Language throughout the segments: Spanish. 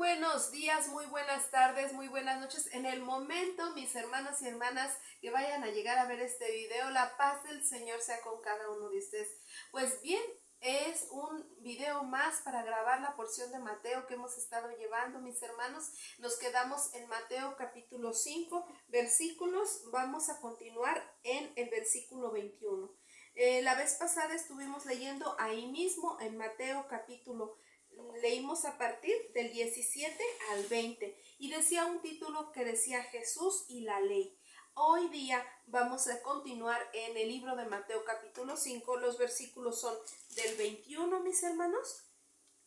buenos días, muy buenas tardes, muy buenas noches. En el momento, mis hermanos y hermanas que vayan a llegar a ver este video, la paz del Señor sea con cada uno de ustedes. Pues bien, es un video más para grabar la porción de Mateo que hemos estado llevando, mis hermanos. Nos quedamos en Mateo capítulo 5, versículos. Vamos a continuar en el versículo 21. La vez pasada estuvimos leyendo ahí mismo en Mateo capítulo, leímos a partir del 17 al 20 y decía un título que decía Jesús y la ley. Hoy día vamos a continuar en el libro de Mateo capítulo 5, los versículos son del 21, mis hermanos,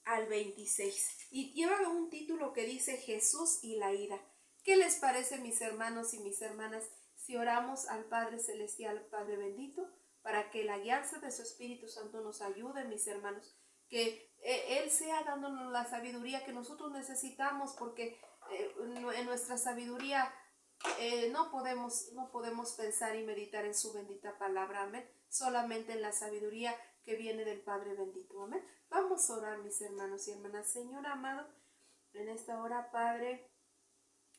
al 26 y lleva un título que dice Jesús y la ira. ¿Qué les parece, mis hermanos y mis hermanas, si oramos al Padre Celestial, Padre bendito, para que la guianza de su Espíritu Santo nos ayude, mis hermanos? Que Él sea dándonos la sabiduría que nosotros necesitamos, porque en nuestra sabiduría no podemos pensar y meditar en su bendita palabra, amén, solamente en la sabiduría que viene del Padre bendito, amén. Vamos a orar, mis hermanos y hermanas. Señor amado, en esta hora, Padre,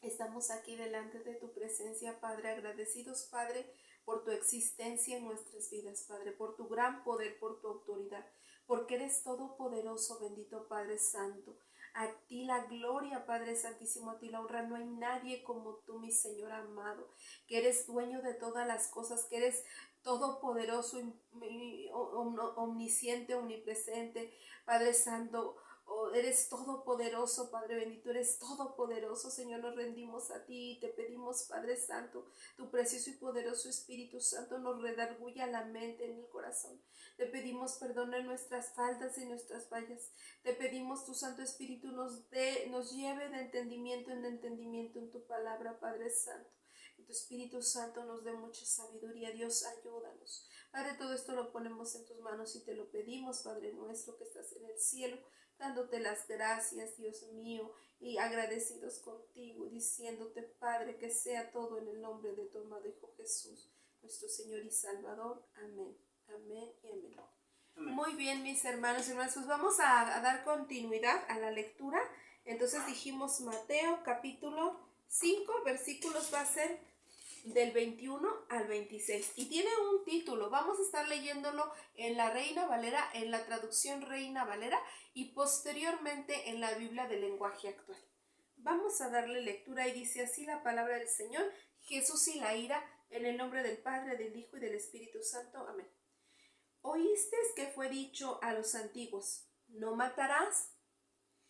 estamos aquí delante de tu presencia, Padre, agradecidos, Padre, por tu existencia en nuestras vidas, Padre, por tu gran poder, por tu autoridad, porque eres todopoderoso, bendito Padre Santo. A ti la gloria, Padre Santísimo, a ti la honra. No hay nadie como tú, mi Señor amado, que eres dueño de todas las cosas, que eres todopoderoso, omnisciente, omnipresente, Padre Santo. Oh, eres todopoderoso, Padre bendito, eres todopoderoso, Señor. Nos rendimos a ti y te pedimos, Padre Santo, tu precioso y poderoso Espíritu Santo nos redarguya la mente en el corazón. Te pedimos perdón en nuestras faltas y nuestras fallas. Te pedimos tu Santo Espíritu nos lleve de entendimiento en entendimiento en tu palabra, Padre Santo. Que tu Espíritu Santo nos dé mucha sabiduría. Dios, ayúdanos. Padre, todo esto lo ponemos en tus manos y te lo pedimos, Padre nuestro que estás en el cielo, dándote las gracias, Dios mío, y agradecidos contigo, diciéndote, Padre, que sea todo en el nombre de tu amado Hijo Jesús, nuestro Señor y Salvador. Amén, amén y amén. Amén. Muy bien, mis hermanos y hermanas, pues vamos a dar continuidad a la lectura. Entonces dijimos Mateo capítulo 5, versículos va a ser del 21 al 26 y tiene un título. Vamos a estar leyéndolo en la Reina Valera, en la traducción Reina Valera y posteriormente en la Biblia del lenguaje actual. Vamos a darle lectura y dice así la palabra del Señor: Jesús y la ira, en el nombre del Padre, del Hijo y del Espíritu Santo. Amén. Oísteis que fue dicho a los antiguos: no matarás,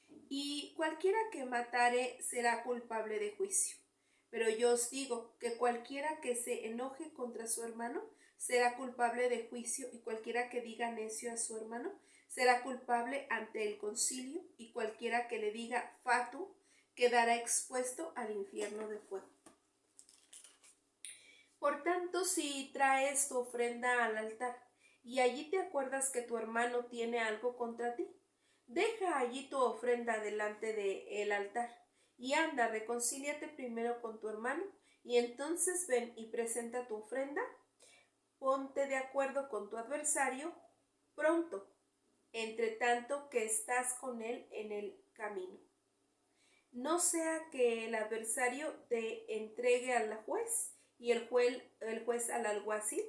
y cualquiera que matare será culpable de juicio. Pero yo os digo que cualquiera que se enoje contra su hermano será culpable de juicio, y cualquiera que diga necio a su hermano será culpable ante el concilio, y cualquiera que le diga fatu quedará expuesto al infierno de fuego. Por tanto, si traes tu ofrenda al altar y allí te acuerdas que tu hermano tiene algo contra ti, deja allí tu ofrenda delante del altar y anda, reconcíliate primero con tu hermano, y entonces ven y presenta tu ofrenda. Ponte de acuerdo con tu adversario pronto, entre tanto que estás con él en el camino. No sea que el adversario te entregue al juez y el juez al alguacil,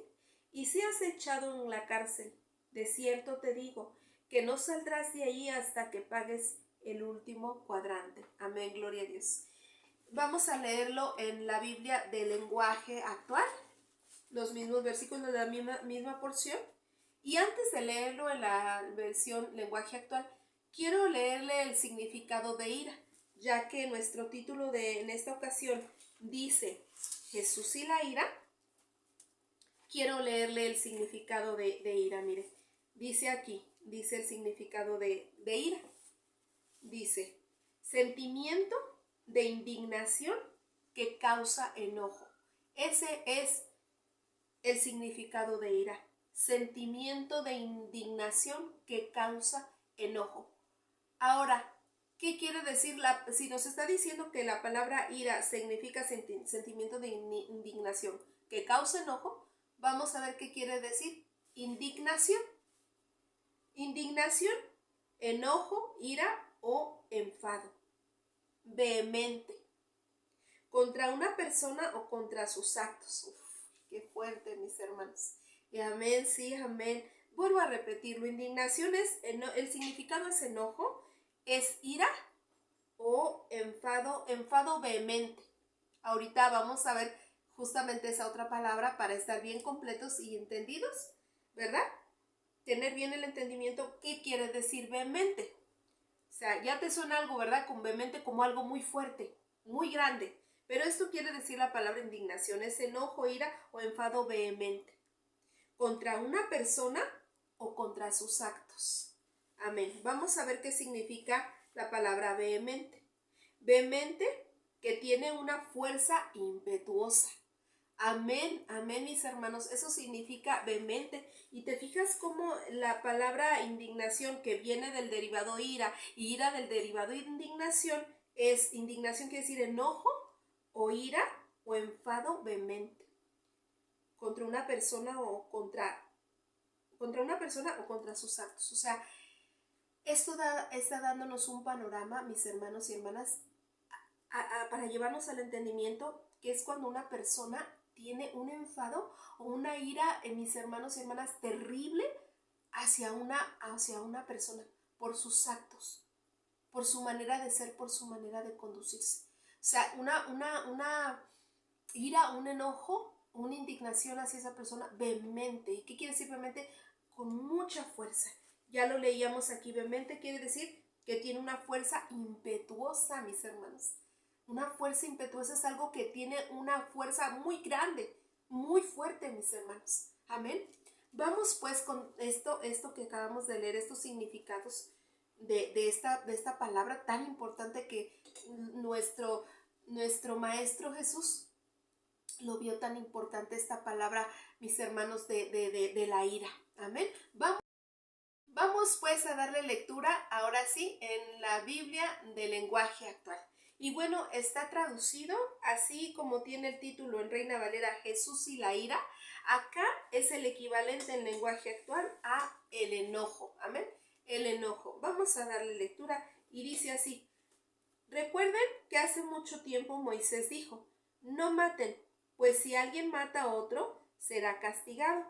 y seas echado en la cárcel. De cierto te digo que no saldrás de ahí hasta que pagues el último cuadrante. Amén, gloria a Dios. Vamos a leerlo en la Biblia del lenguaje actual, los mismos versículos de la misma porción. Y antes de leerlo en la versión lenguaje actual, quiero leerle el significado de ira, ya que nuestro título en esta ocasión dice Jesús y la ira. Quiero leerle el significado de ira. Mire, dice aquí, dice el significado de ira. Dice, sentimiento de indignación que causa enojo. Ese es el significado de ira. Sentimiento de indignación que causa enojo. Ahora, ¿qué quiere decir? Si nos está diciendo que la palabra ira significa sentimiento de indignación que causa enojo, vamos a ver qué quiere decir indignación. Indignación, enojo, ira o enfado. vehemente. Contra una persona o contra sus actos. Uf, qué fuerte, mis hermanos. Y amén, sí, amén. Vuelvo a repetirlo. Indignación es, el significado es enojo, es ira o enfado vehemente. Ahorita vamos a ver justamente esa otra palabra para estar bien completos y entendidos, ¿verdad? Tener bien el entendimiento, ¿qué quiere decir vehemente? O sea, ya te suena algo, ¿verdad? Con vehemente como algo muy fuerte, muy grande. Pero esto quiere decir la palabra indignación, es enojo, ira o enfado vehemente. Contra una persona o contra sus actos. Amén. Vamos a ver qué significa la palabra vehemente. Vehemente, que tiene una fuerza impetuosa. Amén, amén, mis hermanos. Eso significa vehemente. Y te fijas cómo la palabra indignación, que viene del derivado ira, y ira del derivado indignación, indignación quiere decir enojo o ira o enfado vehemente. Contra una persona o contra una persona o contra sus actos. O sea, esto está dándonos un panorama, mis hermanos y hermanas, para llevarnos al entendimiento, que es cuando una persona tiene un enfado o una ira, mis hermanos y hermanas, terrible hacia una persona, por sus actos, por su manera de ser, por su manera de conducirse. O sea, una ira, un enojo, una indignación hacia esa persona vehemente. ¿Qué quiere decir vehemente? Con mucha fuerza. Ya lo leíamos aquí. Vehemente quiere decir que tiene una fuerza impetuosa, mis hermanos. Una fuerza impetuosa es algo que tiene una fuerza muy grande, muy fuerte, mis hermanos. Amén. Vamos pues con esto que acabamos de leer, estos significados de esta palabra tan importante que nuestro Maestro Jesús lo vio tan importante, esta palabra, mis hermanos, de la ira. Amén. Vamos pues a darle lectura, ahora sí, en la Biblia del lenguaje actual. Y bueno, está traducido así como tiene el título en Reina Valera, Jesús y la ira. Acá es el equivalente en lenguaje actual a el enojo. Amén. El enojo. Vamos a darle lectura y dice así: recuerden que hace mucho tiempo Moisés dijo: no maten, pues si alguien mata a otro, será castigado.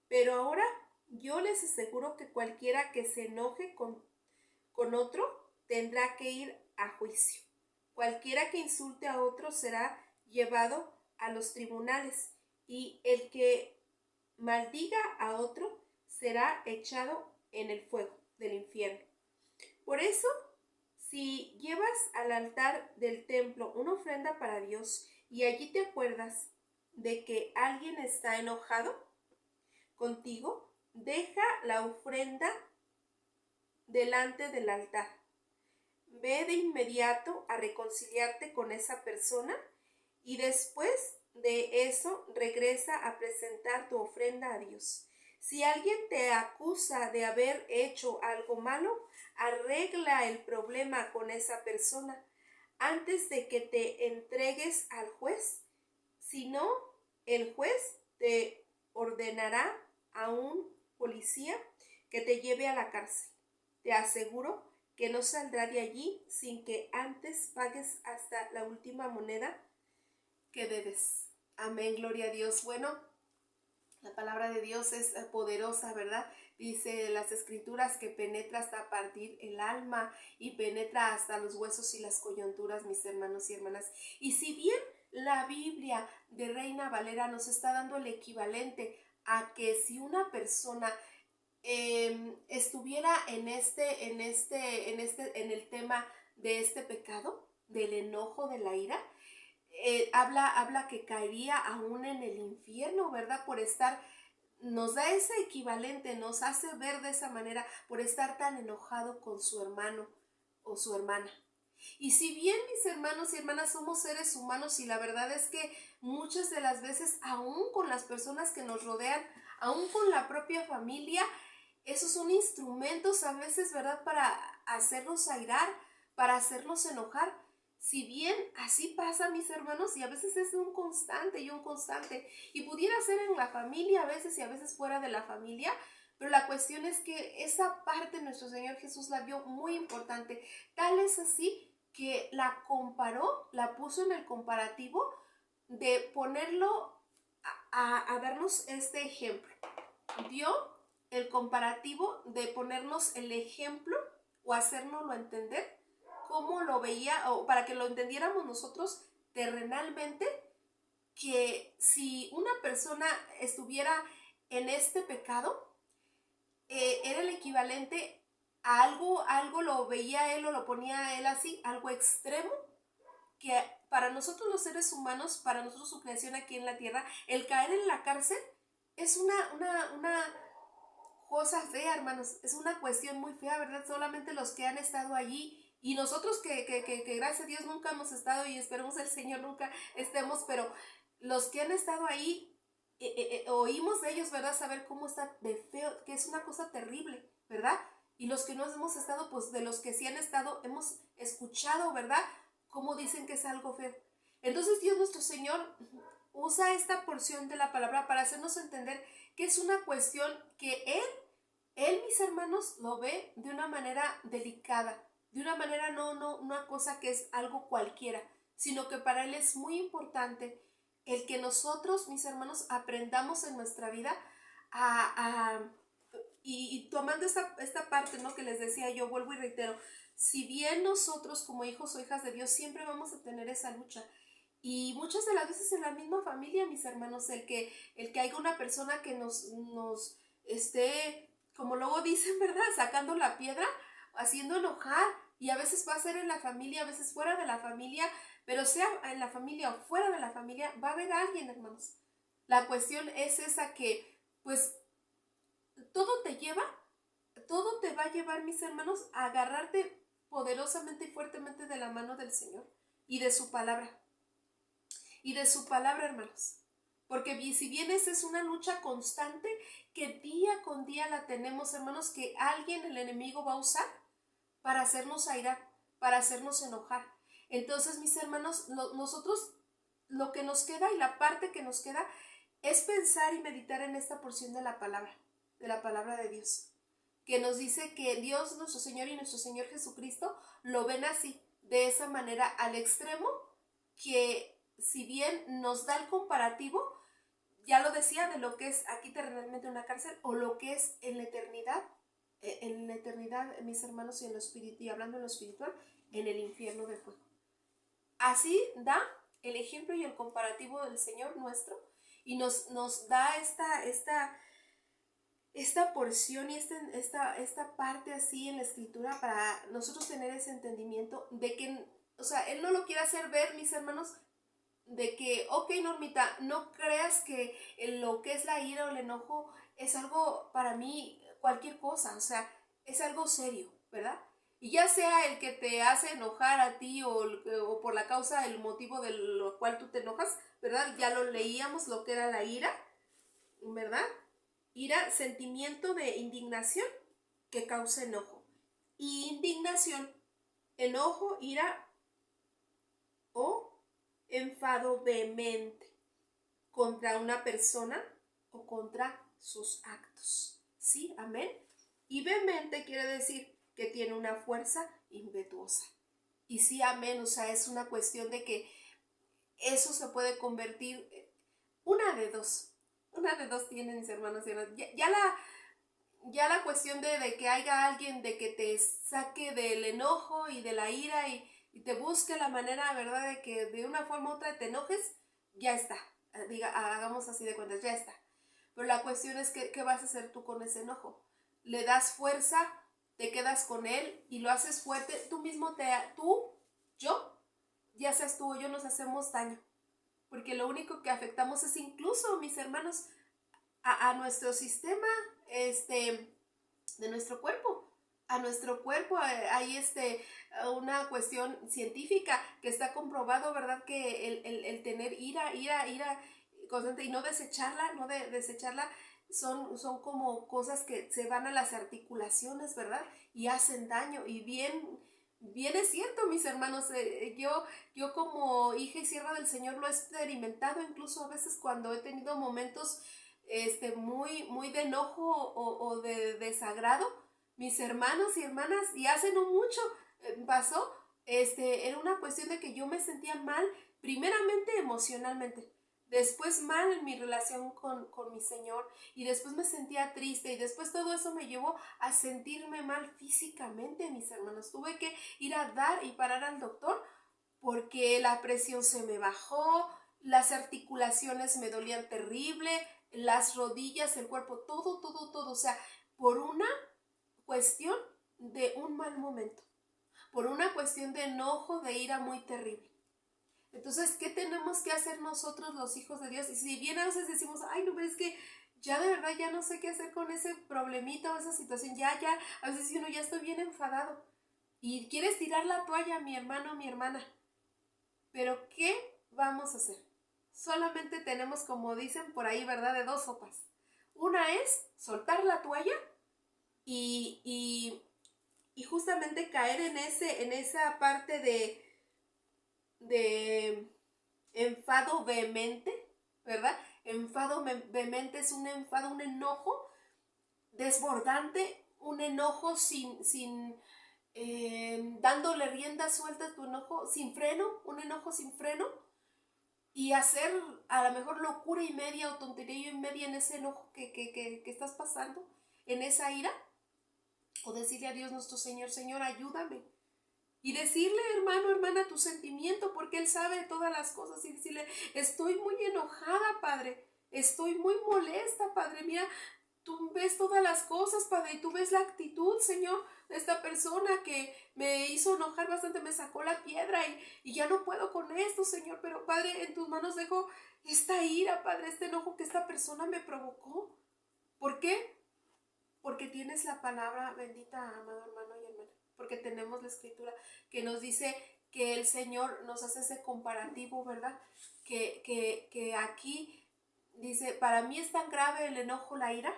Pero ahora yo les aseguro que cualquiera que se enoje con otro tendrá que ir a juicio. Cualquiera que insulte a otro será llevado a los tribunales, y el que maldiga a otro será echado en el fuego del infierno. Por eso, si llevas al altar del templo una ofrenda para Dios y allí te acuerdas de que alguien está enojado contigo, deja la ofrenda delante del altar. Ve de inmediato a reconciliarte con esa persona y después de eso regresa a presentar tu ofrenda a Dios. Si alguien te acusa de haber hecho algo malo, arregla el problema con esa persona antes de que te entregues al juez. Si no, el juez te ordenará a un policía que te lleve a la cárcel. Te aseguro que no saldrá de allí sin que antes pagues hasta la última moneda que debes. Amén, gloria a Dios. Bueno, la palabra de Dios es poderosa, ¿verdad? Dice las escrituras que penetra hasta partir el alma y penetra hasta los huesos y las coyunturas, mis hermanos y hermanas. Y si bien la Biblia de Reina Valera nos está dando el equivalente a que si una persona estuviera en el tema de este pecado, del enojo, de la ira, habla que caería aún en el infierno, ¿verdad? Por estar, nos da ese equivalente, nos hace ver de esa manera, por estar tan enojado con su hermano o su hermana. Y si bien, mis hermanos y hermanas, somos seres humanos, y la verdad es que muchas de las veces, aún con las personas que nos rodean, aún con la propia familia, esos son instrumentos a veces, ¿verdad?, para hacernos airar, para hacernos enojar. Si bien así pasa, mis hermanos, y a veces es un constante y un constante, y pudiera ser en la familia a veces y a veces fuera de la familia, pero la cuestión es que esa parte nuestro Señor Jesús la vio muy importante. Tal es así que la comparó, la puso en el comparativo de ponerlo a darnos este ejemplo. Dio el comparativo de ponernos el ejemplo o hacérnoslo entender cómo lo veía, o para que lo entendiéramos nosotros terrenalmente, que si una persona estuviera en este pecado, era el equivalente a algo lo veía él o lo ponía él así, algo extremo, que para nosotros los seres humanos, para nosotros su creación aquí en la tierra, el caer en la cárcel es una cosa fea, hermanos, es una cuestión muy fea, ¿verdad? Solamente los que han estado allí y nosotros que gracias a Dios nunca hemos estado y esperemos el Señor nunca estemos, pero los que han estado ahí, oímos de ellos, ¿verdad? Saber cómo está de feo, que es una cosa terrible, ¿verdad? Y los que no hemos estado, pues de los que sí han estado, hemos escuchado, ¿verdad? Cómo dicen que es algo feo. Entonces Dios nuestro Señor usa esta porción de la palabra para hacernos entender que es una cuestión que Él, mis hermanos, lo ve de una manera delicada, de una manera no una cosa que es algo cualquiera, sino que para Él es muy importante el que nosotros, mis hermanos, aprendamos en nuestra vida y tomando esta parte, ¿no? Que les decía yo, vuelvo y reitero, si bien nosotros como hijos o hijas de Dios siempre vamos a tener esa lucha, y muchas de las veces en la misma familia, mis hermanos, el que haya una persona que nos esté, como luego dicen, ¿verdad? Sacando la piedra, haciendo enojar, y a veces va a ser en la familia, a veces fuera de la familia, pero sea en la familia o fuera de la familia, va a haber alguien, hermanos. La cuestión es esa que, pues, todo te lleva, todo te va a llevar, mis hermanos, a agarrarte poderosamente y fuertemente de la mano del Señor y de su palabra. Y de su palabra, hermanos. Porque si bien esa es una lucha constante que día con día la tenemos, hermanos, que alguien, el enemigo, va a usar para hacernos airar, para hacernos enojar. Entonces, mis hermanos, nosotros lo que nos queda y la parte que nos queda es pensar y meditar en esta porción de la palabra de Dios, que nos dice que Dios, nuestro Señor y nuestro Señor Jesucristo lo ven así, de esa manera, al extremo, que si bien nos da el comparativo, ya lo decía, de lo que es aquí terrenalmente una cárcel o lo que es en la eternidad, mis hermanos, y en lo espiritual, y hablando en lo espiritual, en el infierno de fuego. Así da el ejemplo y el comparativo del Señor nuestro y nos da esta porción y esta parte así en la escritura para nosotros tener ese entendimiento de que, o sea, Él no lo quiere hacer ver, mis hermanos, de que, ok, Normita, no creas que lo que es la ira o el enojo es algo para mí, cualquier cosa, o sea, es algo serio, ¿verdad? Y ya sea el que te hace enojar a ti o por la causa, el motivo de lo cual tú te enojas, ¿verdad? Ya lo leíamos, lo que era la ira, ¿verdad? Ira, sentimiento de indignación que causa enojo. Y indignación, enojo, ira o enfado vehemente contra una persona o contra sus actos. ¿Sí? Amén. Y vehemente quiere decir que tiene una fuerza impetuosa. Y sí, amén, o sea, es una cuestión de que eso se puede convertir una de dos tienen, mis hermanos y hermanas. Ya la cuestión de que haya alguien de que te saque del enojo y de la ira y te busque la manera, ¿verdad?, de que de una forma u otra te enojes, ya está. Hagamos así de cuentas, ya está. Pero la cuestión es que, ¿qué vas a hacer tú con ese enojo? ¿Le das fuerza? ¿Te quedas con él y lo haces fuerte? Yo, ya seas tú o yo, nos hacemos daño. Porque lo único que afectamos es incluso, mis hermanos, a nuestro sistema de nuestro cuerpo. A nuestro cuerpo hay una cuestión científica que está comprobado, ¿verdad? Que el tener ira constante y no desecharla, son como cosas que se van a las articulaciones, ¿verdad? Y hacen daño. Y bien es cierto, mis hermanos, yo como hija y sierva del Señor lo he experimentado, incluso a veces cuando he tenido momentos muy de enojo o de desagrado, mis hermanos y hermanas, y hace no mucho pasó, Era una cuestión de que yo me sentía mal, primeramente emocionalmente, después mal en mi relación con mi Señor, y después me sentía triste, y después todo eso me llevó a sentirme mal físicamente, mis hermanos. Tuve que ir a dar y parar al doctor porque la presión se me bajó, las articulaciones me dolían terrible, las rodillas, el cuerpo, todo, o sea, por una cuestión de un mal momento, por una cuestión de enojo, de ira muy terrible. Entonces, ¿qué tenemos que hacer nosotros los hijos de Dios? Y si bien a veces decimos, ay, no, pero es que ya de verdad ya no sé qué hacer con ese problemita o esa situación, ya, a veces uno ya estoy bien enfadado y quieres tirar la toalla, mi hermano, mi hermana, pero ¿qué vamos a hacer? Solamente tenemos, como dicen por ahí, ¿verdad?, de dos sopas. Una es soltar la toalla y justamente caer en esa parte de enfado vehemente, ¿verdad? Enfado vehemente es un enfado, un enojo desbordante, un enojo dándole rienda suelta a tu enojo, sin freno, un enojo sin freno, y hacer a lo mejor locura y media o tontería y media en ese enojo que estás pasando, en esa ira, o decirle a Dios nuestro Señor, Señor, ayúdame. Y decirle, hermano, hermana, tu sentimiento, porque Él sabe todas las cosas. Y decirle, estoy muy enojada, Padre. Estoy muy molesta, Padre. Mira, tú ves todas las cosas, Padre. Y tú ves la actitud, Señor, de esta persona que me hizo enojar bastante. Me sacó la piedra y ya no puedo con esto, Señor. Pero, Padre, en tus manos dejo esta ira, Padre, este enojo que esta persona me provocó. ¿Por qué? Porque tienes la palabra bendita, amado hermano y hermana. Porque tenemos la escritura que nos dice que el Señor nos hace ese comparativo, ¿verdad? Que aquí dice, para mí es tan grave el enojo, la ira,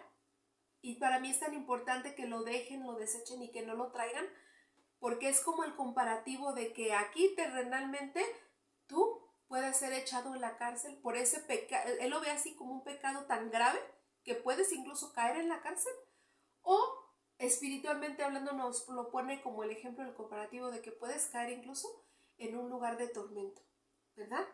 y para mí es tan importante que lo dejen, lo desechen y que no lo traigan, porque es como el comparativo de que aquí terrenalmente tú puedes ser echado en la cárcel por ese pecado. Él lo ve así como un pecado tan grave que puedes incluso caer en la cárcel, o espiritualmente hablando nos lo pone como el ejemplo, el comparativo de que puedes caer incluso en un lugar de tormento, ¿verdad?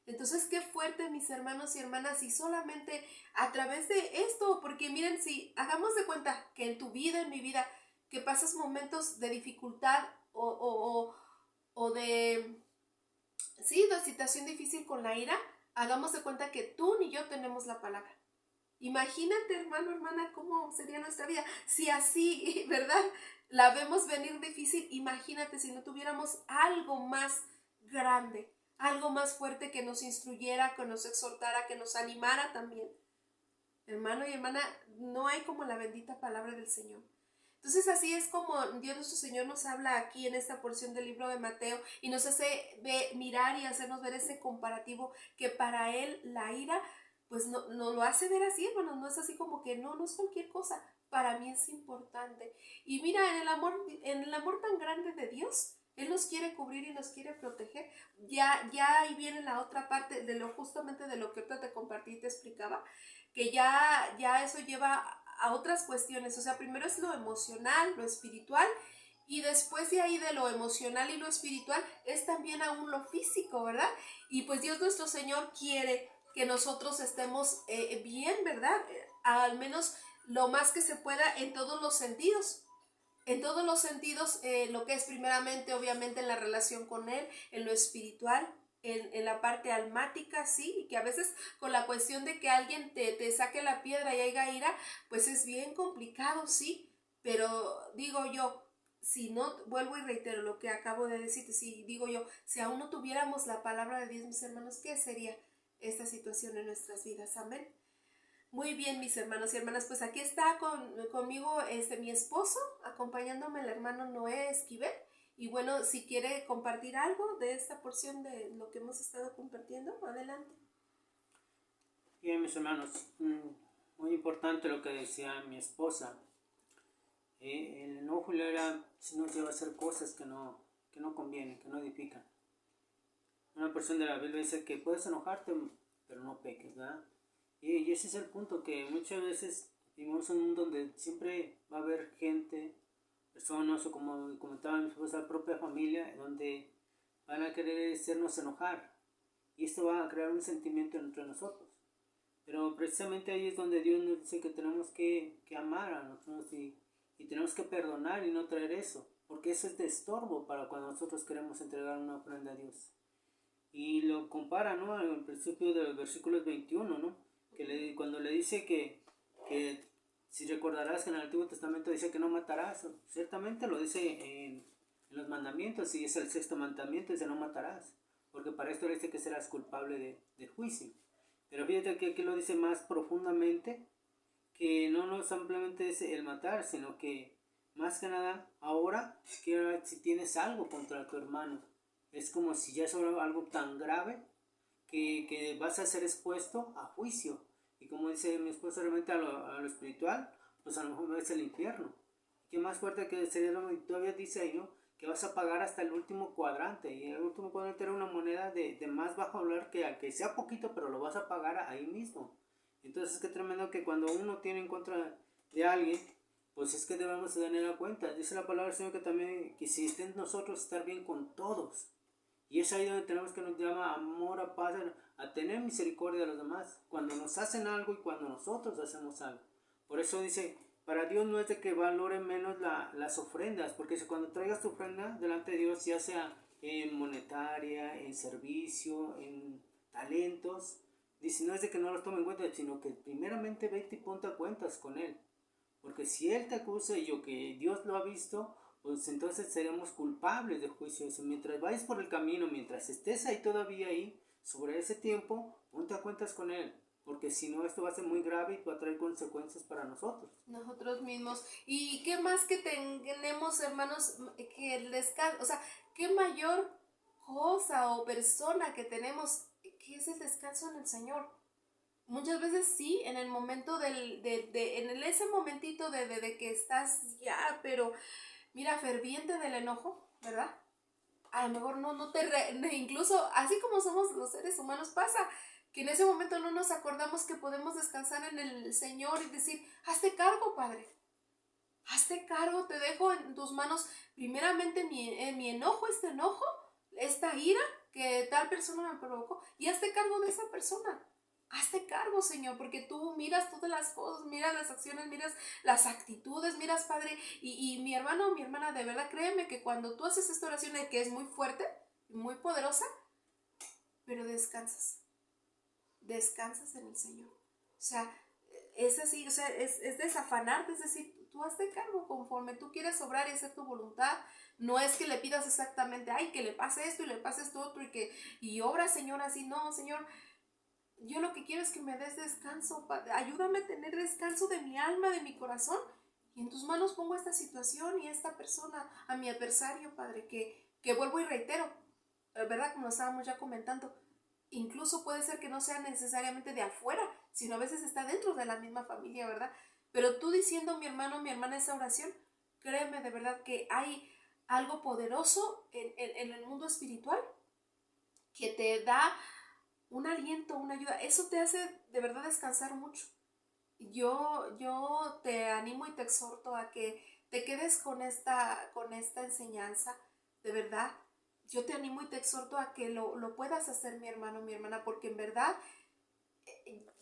Entonces, qué fuerte, mis hermanos y hermanas, y solamente a través de esto, porque miren, si hagamos de cuenta que en tu vida, en mi vida, que pasas momentos de dificultad o de, sí, de situación difícil con la ira, hagamos de cuenta que tú ni yo tenemos la palabra. Imagínate, hermano, hermana, cómo sería nuestra vida. Si así, ¿verdad?, la vemos venir difícil, imagínate si no tuviéramos algo más grande, algo más fuerte que nos instruyera, que nos exhortara, que nos animara también. Hermano y hermana, no hay como la bendita palabra del Señor. Entonces así es como Dios nuestro Señor nos habla aquí en esta porción del libro de Mateo y nos hace mirar y hacernos ver ese comparativo que para Él la ira pues no lo hace ver así, hermanos, no es así como que no es cualquier cosa, para mí es importante. Y mira, en el amor tan grande de Dios, Él nos quiere cubrir y nos quiere proteger. Ya ahí viene la otra parte de lo justamente de lo que ahorita te compartí y te explicaba, que ya eso lleva a otras cuestiones, o sea, primero es lo emocional, lo espiritual, y después de ahí de lo emocional y lo espiritual es también aún lo físico, ¿verdad? Y pues Dios nuestro Señor quiere que nosotros estemos bien, ¿verdad? Al menos lo más que se pueda en todos los sentidos. En todos los sentidos, lo que es primeramente, obviamente, en la relación con Él, en lo espiritual, en la parte almática, sí, y que a veces con la cuestión de que alguien te saque la piedra y haya ira, pues es bien complicado, sí, pero digo yo, si no, vuelvo y reitero lo que acabo de decirte, si digo yo, si aún no tuviéramos la palabra de Dios, mis hermanos, ¿qué sería esta situación en nuestras vidas? Amén. Muy bien, mis hermanos y hermanas, pues aquí está conmigo mi esposo, acompañándome el hermano Noé Esquivel. Y bueno, si quiere compartir algo de esta porción de lo que hemos estado compartiendo, adelante. Bien, mis hermanos, muy importante lo que decía mi esposa. El enojo y la ira nos lleva a hacer cosas que no convienen, que no edifican. Una persona de la Biblia dice que puedes enojarte, pero no peques, ¿verdad? Y ese es el punto, que muchas veces vivimos en un mundo donde siempre va a haber gente personas o como comentaba mi esposa, la propia familia, donde van a querer hacernos enojar y esto va a crear un sentimiento entre nosotros. Pero precisamente ahí es donde Dios nos dice que tenemos que amar a nosotros y tenemos que perdonar y no traer eso, porque eso es de estorbo para cuando nosotros queremos entregar una ofrenda a Dios. Y lo compara, ¿no? Al principio del versículo 21, ¿no? Cuando le dice que si recordarás que en el Antiguo Testamento dice que no matarás, ciertamente lo dice en los mandamientos, y es el sexto mandamiento, dice no matarás, porque para esto le dice que serás culpable de juicio. Pero fíjate que aquí lo dice más profundamente, que no simplemente es el matar, sino que más que nada ahora, que si tienes algo contra tu hermano, es como si ya es algo tan grave que vas a ser expuesto a juicio. Y como dice mi esposa, realmente a lo espiritual, pues a lo mejor es el infierno. ¿Qué más fuerte que sería lo que todavía dice ahí, ¿no? Que vas a pagar hasta el último cuadrante? Y el último cuadrante era una moneda de más bajo valor que al que sea poquito, pero lo vas a pagar ahí mismo. Entonces qué tremendo que cuando uno tiene en contra de alguien, pues es que debemos tener en cuenta. Dice la palabra del Señor que también, que si estén nosotros, estar bien con todos. Y es ahí donde tenemos que nos llama amor, a paz, a tener misericordia de los demás, cuando nos hacen algo y cuando nosotros hacemos algo. Por eso dice, para Dios no es de que valore menos las ofrendas, porque si cuando traigas tu ofrenda delante de Dios, ya sea en monetaria, en servicio, en talentos, dice, no es de que no los tome en cuenta, sino que primeramente vete y ponte a cuentas con Él. Porque si Él te acusa y yo que Dios lo ha visto, pues entonces seremos culpables de juicio. Mientras vayas por el camino, mientras estés ahí todavía ahí, sobre ese tiempo, ponte a cuentas con Él. Porque si no, esto va a ser muy grave y va a traer consecuencias para nosotros. Nosotros mismos. ¿Y qué más que tenemos, hermanos, que el descanso? O sea, ¿qué mayor cosa o persona que tenemos que es el descanso en el Señor? Muchas veces sí, en el momento ese momentito de que estás ya, pero mira, ferviente del enojo, ¿verdad? A lo mejor incluso así como somos los seres humanos pasa, que en ese momento no nos acordamos que podemos descansar en el Señor y decir, hazte cargo, Padre, hazte cargo, te dejo en tus manos primeramente mi enojo, esta ira que tal persona me provocó, y hazte cargo de esa persona. Hazte cargo, Señor, porque tú miras todas las cosas, miras las acciones, miras las actitudes, miras, Padre, y mi hermano o mi hermana, de verdad, créeme que cuando tú haces esta oración, que es muy fuerte, muy poderosa, pero descansas en el Señor. O sea, es así, o sea, es desafanarte, es decir, tú hazte cargo conforme tú quieres obrar y hacer tu voluntad. No es que le pidas exactamente, ay, que le pase esto y le pase esto otro y obra, Señor, así. No, Señor, yo lo que quiero es que me des descanso, Padre. Ayúdame a tener descanso de mi alma, de mi corazón. Y en tus manos pongo esta situación y esta persona, a mi adversario, Padre, que vuelvo y reitero, ¿verdad? Como lo estábamos ya comentando, incluso puede ser que no sea necesariamente de afuera, sino a veces está dentro de la misma familia, ¿verdad? Pero tú diciendo, mi hermano, mi hermana, esa oración, créeme de verdad que hay algo poderoso en el mundo espiritual que te da un aliento, una ayuda. Eso te hace de verdad descansar mucho. Yo te animo y te exhorto a que te quedes con esta enseñanza, de verdad. Yo te animo y te exhorto a que lo puedas hacer, mi hermano, mi hermana, porque en verdad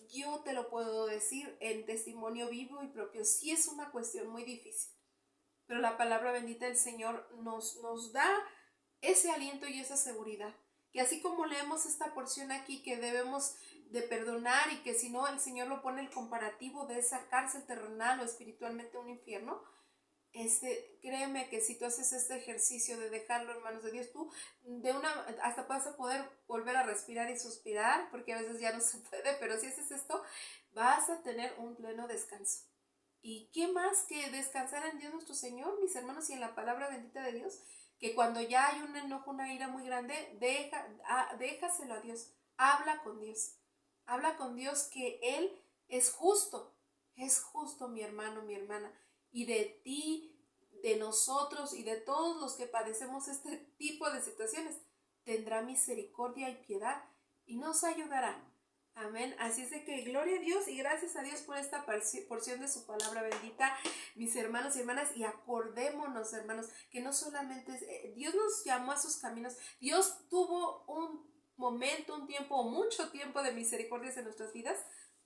yo te lo puedo decir en testimonio vivo y propio. Sí es una cuestión muy difícil, pero la palabra bendita del Señor nos da ese aliento y esa seguridad. Que así como leemos esta porción aquí, que debemos de perdonar y que si no el Señor lo pone el comparativo de esa cárcel terrenal o espiritualmente un infierno, créeme que si tú haces este ejercicio de dejarlo en manos de Dios, tú hasta vas a poder volver a respirar y suspirar, porque a veces ya no se puede, pero si haces esto, vas a tener un pleno descanso. ¿Y qué más que descansar en Dios nuestro Señor, mis hermanos, y en la palabra bendita de Dios? Que cuando ya hay un enojo, una ira muy grande, déjaselo a Dios, habla con Dios que Él es justo, mi hermano, mi hermana, y de ti, de nosotros y de todos los que padecemos este tipo de situaciones, tendrá misericordia y piedad y nos ayudará Amén. Así es de que gloria a Dios y gracias a Dios por esta porción de su palabra bendita, mis hermanos y hermanas, y acordémonos, hermanos, que no solamente Dios nos llamó a sus caminos, Dios tuvo un momento, un tiempo, mucho tiempo de misericordias en nuestras vidas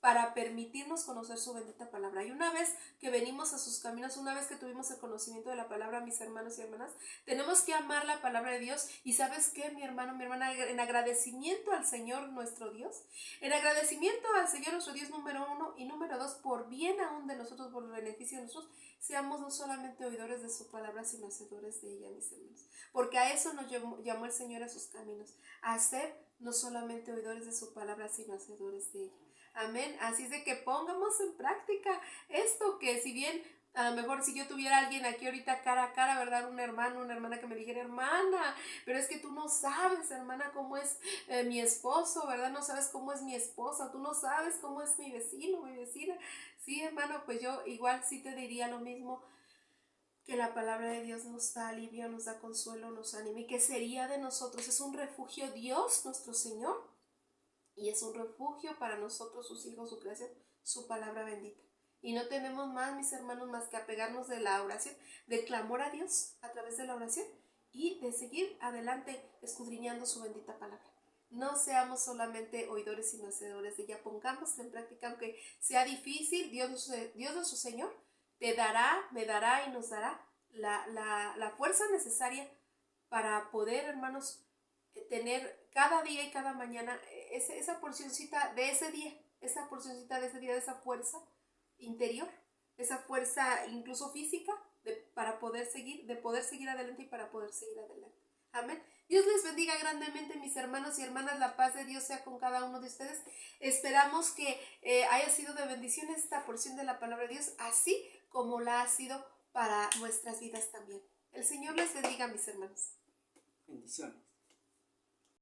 para permitirnos conocer su bendita palabra. Y una vez que venimos a sus caminos, una vez que tuvimos el conocimiento de la palabra, mis hermanos y hermanas, tenemos que amar la palabra de Dios. Y ¿sabes qué, mi hermano, mi hermana? En agradecimiento al Señor nuestro Dios, en agradecimiento al Señor nuestro Dios, número 1, y número 2, por bien aún de nosotros, por el beneficio de nosotros, seamos no solamente oidores de su palabra, sino hacedores de ella, mis hermanos. Porque a eso nos llamó el Señor a sus caminos, a ser no solamente oidores de su palabra, sino hacedores de ella. Amén. Así es de que pongamos en práctica esto, que si bien a lo mejor si yo tuviera a alguien aquí ahorita cara a cara, ¿verdad? Un hermano, una hermana que me dijera, hermana, pero es que tú no sabes, hermana, cómo es mi esposo, ¿verdad? No sabes cómo es mi esposa, tú no sabes cómo es mi vecino, mi vecina. Sí, hermano, pues yo igual sí te diría lo mismo, que la palabra de Dios nos da alivio, nos da consuelo, nos anima, y que sería de nosotros, es un refugio Dios, nuestro Señor, y es un refugio para nosotros, sus hijos, su creación, su palabra bendita. Y no tenemos más, mis hermanos, más que apegarnos de la oración, del clamor a Dios a través de la oración y de seguir adelante escudriñando su bendita palabra. No seamos solamente oidores sino hacedores de ella. Pongamos en práctica, aunque sea difícil, Dios nuestro Señor te dará, me dará y nos dará la fuerza necesaria para poder, hermanos, tener cada día y cada mañana esa porcioncita de ese día, de esa fuerza interior, esa fuerza incluso física para poder seguir, de poder seguir adelante y para poder seguir adelante. Amén. Dios les bendiga grandemente, mis hermanos y hermanas. La paz de Dios sea con cada uno de ustedes. Esperamos que haya sido de bendición esta porción de la palabra de Dios, así como la ha sido para nuestras vidas también. El Señor les bendiga, mis hermanos. Bendiciones.